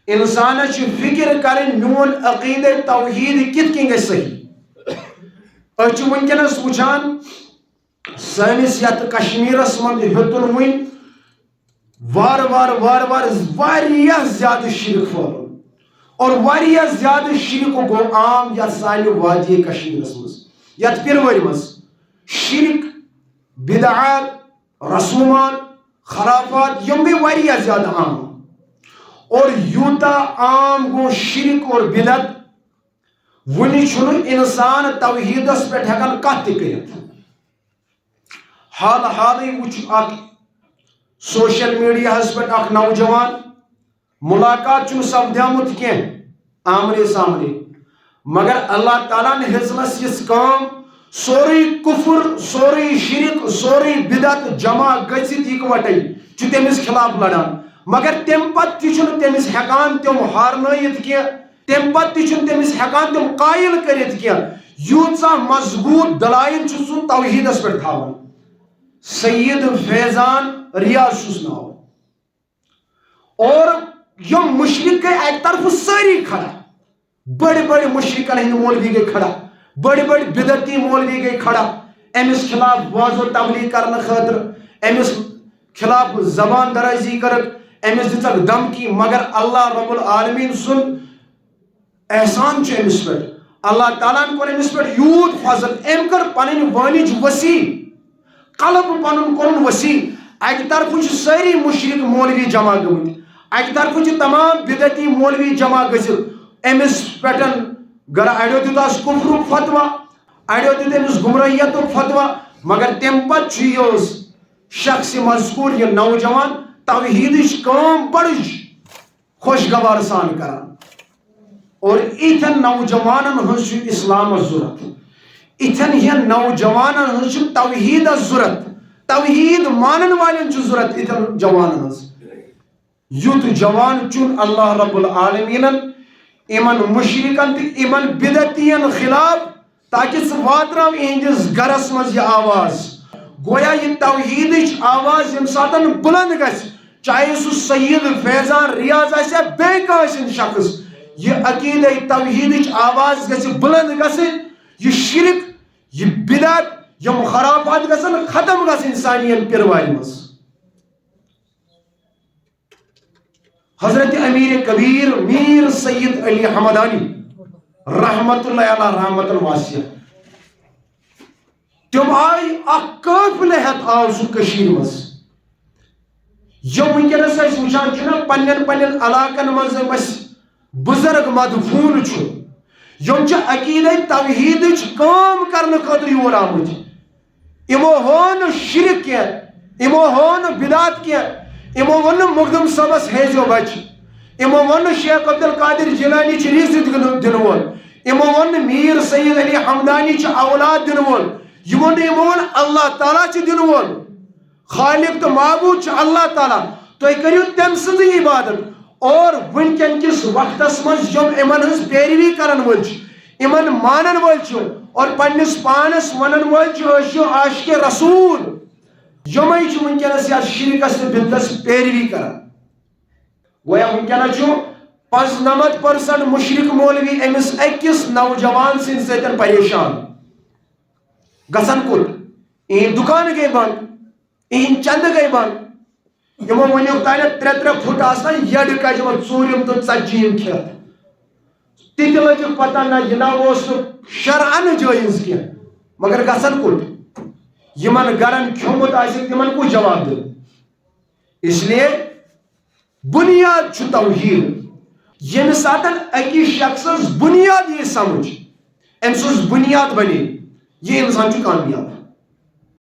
انسان فکر کریں میون عقیدہ توحید کت کن گژھِ صحیح أسۍ چھِ ونکیٚنس وٕچھان سٲنِس یتھ کشمیٖرس منٛز ہیوٚتُن وٕنۍ واریاہ زیادٕ شرک پھٔہلُن اور واریاہ زیادٕ شرک گوٚو عام یتھ سانہِ وادی کشمیٖرس منٛز یتھ پِروٲرۍ منٛز شرک بدعات رسومات خرافات یم گٔے واریاہ زیادٕ عام اور یوٗتاہ عام گوٚو شرک اور بدعت وٕنہِ چھُنہٕ انسان توحیٖدس پٮ۪ٹھ ہٮ۪کان کتھ تہِ کٔرِتھ حالٕے وٕچھ اکھ سوشل میڈیاہس پٮ۪ٹھ اکھ نوجوان ملاقات چھُنہٕ سپدیمُت کینٛہہ آمنے سامنے مگر اللہ تعالیٰ ہن ہیژنس یِژھ کٲم سورُے کُفر سورُے شرک سورُے بدعت جمع گٔژھِتھ یِکوٹے چھُ تٔمِس خلاف لڑان مگر تمہِ پتہٕ تہِ چھُنہٕ تٔمِس ہٮ۪کان تِم ہارنٲیِتھ کینٛہہ تمہِ پتہٕ تہِ چھُنہٕ تٔمِس ہٮ۪کان تِم قٲیِل کٔرِتھ کینٛہہ یوٗژاہ مضبوٗط دلایل چھُ سُہ توحیٖدس پٮ۪ٹھ تھاوان سید فیضان ریاض چھُس ناو اور یم مشرق گٔے اکہِ طرفہٕ سٲری کھڑا بڑِ مشرقن ہٕنٛدۍ مولوی گٔے کھڑا بڑِ بدعتی مولوی گٔے کھڑا أمِس خلاف واض و تبلیغ کرنہٕ خٲطرٕ أمِس خلاف زبان درازی کٔرٕکھ أمِس دِژکھ دھمکی مگر اللہ رب العالمین سُنٛد احسان چھُ أمِس پٮ۪ٹھ اللہ تعالیٰ ہن کوٚر أمِس پٮ۪ٹھ یوٗت فضل أمۍ کٔر پنٕنۍ وٲنِج وسیع قلب پنُن کوٚرُن وسیع اکہِ طرفہٕ چھِ سٲری مشرق مولوی جمع گٔمٕتۍ اکہِ طرفہٕ چھِ تمام بدعتی مولوی جمع گٔژھِتھ أمِس پٮ۪ٹھ اڑیو دیُتس کفرُک فتوا اڑیو دیُت أمِس گمرٲہیتُک فتوا مگر تمہِ پتہٕ چھُ یہِ شخص مذکوٗر یہِ نوجوان توحیٖدٕچ کٲم بڑٕچ خۄشگوار سان کران اور یِتھٮ۪ن نوجوانن ہٕنٛز چھُ اسلامس ضوٚرتھ یِتھٮ۪ن ہِوٮ۪ن نوجوانن ہٕنٛز چھِ توحیٖدس ضوٚرتھ توحیٖد مانن والٮ۪ن چھُ ضوٚرتھ یِتھٮ۪ن جوانن ہٕنٛز یُتھ جوان چُن اللہ رب العالمیٖنن یِمن مشرکن تہٕ یِمن بدعتین خلاف تاکہِ ژٕ واتناو یِہنٛدِس گرس منٛز یہِ آواز گویا یہِ توحیٖدٕچ آواز ییٚمہِ ساتن بُلند گژھِ چاہے سُہ سید فیضان ریاض آسہِ یا بیٚیہِ کانٛہہ ٲسِنۍ شخص یہِ عقیدے توحیٖدٕچ آواز گژھِ بُلند گژھٕنۍ یہِ شرک یہِ بدعت یم خرافات گژھن ختم گژھٕنۍ سانہِ ییٚمہِ پیروارِ منٛز حضرت امیر کبیر میر سید علی حمدانی رحمت اللہ علیہ رحمت الواسعہ تم آئی اکھ قافلہٕ ہٮ۪تھ آو سُہ کٔشیٖرِ منٛز یم ونکیٚنس أسۍ وٕچھان چھِنہ پننٮ۪ن علاقن منٛز اَسہِ بُزرگ مدفوٗن چھُ یم چھِ عقیدے توحیٖدٕچ کٲم کرنہٕ خٲطرٕ یور آمٕتۍ یِمو ہوو نہٕ شرک کینٛہہ یِمو ہوو نہٕ بدعت کینٛہہ یِمو ووٚن نہٕ مخدوم صٲبس ہیزیو بچہِ یِمو ووٚن نہٕ شیخ عبدالقادر جیلانی چھِ رِزق دِنہٕ وول یِمو ووٚن نہٕ میٖر سید علی حمدانی چھِ اولاد دِنہٕ وول یِمو ووٚن اللہ تعالیٰ چھِ دِنہٕ وول خالق تہٕ معبوٗد چھُ اللہ تعالیٰ تُہۍ کٔرِو تٔمۍ سٕنٛزٕے عبادت اور وٕنکٮ۪ن کِس وقتس منٛز یِم یِمن ہٕنٛز پیروی کرن وٲلۍ چھِ یِمن مانن وٲلۍ چھِ اور پننِس پانس ونن وٲلۍ چھِ أسۍ چھِ عاشقِ رسوٗل یِمے چھِ ونکٮ۪نس یتھ شرکس تہٕ بدعتس پیروی کران گویا ونکٮ۪نس چھُ 95% مشرق مولوی أمِس أکِس نوجوان سٕنٛدِ سۭتۍ پریشان گژھن کوٚت یِہنٛدۍ دُکان گٔے بنٛد یِہنٛدۍ چندٕ گٔے بنٛد یِمو ؤنیُک تانٮ۪تھ 3 فُٹ آسان یڈٕ کجمہ ژوٗرِم تہٕ ژتجیٖم کھٮ۪تھ تہِ تہِ لٔجِکھ پتہ نہ یہِ نہ اوس نہٕ شرعن جٲیز کینٛہہ مگر گژھن کوٚت یِمن گرن کھیوٚمُت آسہِ تِمن کُس جواب دِنہٕ اس لیے بُنیاد چھُ توحیٖد ییٚمہِ ساتن أکِس شخصس بُنیاد یی سمجھ أمۍ سٕنٛز بُنیاد بنے یہِ انسان چھُ کامیاب